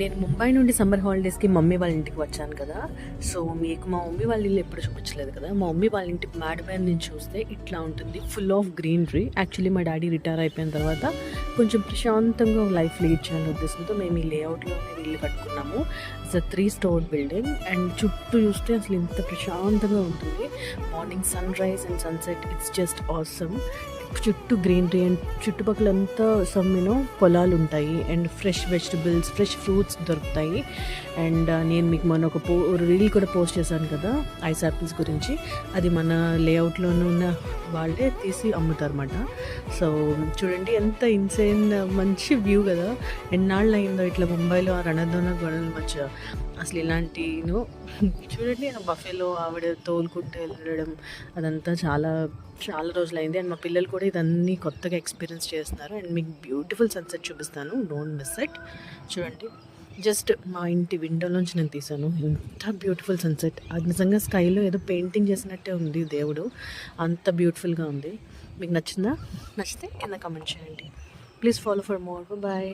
నేను ముంబై నుండి summer హాలిడేస్కి mummy వాళ్ళ ఇంటికి వచ్చాను కదా. సో మీకు మా మమ్మీ వాళ్ళ ఇల్లు ఎప్పుడు చూపించలేదు కదా. మా మమ్మీ వాళ్ళ ఇంటి మ్యాడ్ నుంచి చూస్తే ఇట్లా ఉంటుంది, ఫుల్ ఆఫ్ గ్రీనరీ. యాక్చువల్లీ మా డాడీ రిటైర్ అయిపోయిన తర్వాత కొంచెం ప్రశాంతంగా లైఫ్ లీడ్ చేయాలనే ఉద్దేశంతో మేము ఈ లేఅవుట్లో ఇల్లు కట్టుకున్నాము. ఇట్స్ 3 స్టోర్ బిల్డింగ్ అండ్ చుట్టూ చూస్తే అసలు ఇంత ప్రశాంతంగా ఉంటుంది. Morning sunrise and sunset, it's just awesome. చుట్టూ గ్రీనరీ అండ్ చుట్టుపక్కలంతా సమ్మినో పొలాలు ఉంటాయి and fresh vegetables, fresh fruits దొరుకుతాయి. అండ్ నేను మీకు మొన్న ఒక రీల్ కూడా పోస్ట్ చేశాను కదా ఐస్ యాపిల్స్ గురించి. అది మన లేఅవుట్లోనే ఉన్న వాళ్ళే తీసి అమ్ముతారన్నమాట. సో చూడండి ఎంత ఇన్సేన్ మంచి వ్యూ కదా. ఎన్నాళ్ళు అయిందో ఇట్లా ముంబైలో ఆ రణదోన గొడవల మధ్య అసలు ఇలాంటి చూడండి, ఆ బఫేలో ఆవిడ తోలుకుంటూ వెళ్ళడం అదంతా చాలా చాలా రోజులైంది. అండ్ మా పిల్లలు కూడా ఇదన్నీ కొత్తగా ఎక్స్పీరియన్స్ చేస్తున్నారు. అండ్ మీకు బ్యూటిఫుల్ సన్సెట్ చూపిస్తాను, డోంట్ మిస్ ఇట్. చూడండి, జస్ట్ మా ఇంటి విండోలోంచి నేను తీసాను. ఎంత బ్యూటిఫుల్ సన్సెట్, అది నిజంగా స్కైలో ఏదో పెయింటింగ్ చేసినట్టే ఉంది దేవుడు, అంత బ్యూటిఫుల్గా ఉంది. మీకు నచ్చిందా? నచ్చితే కింద కామెంట్ చేయండి. Please follow for more. Bye.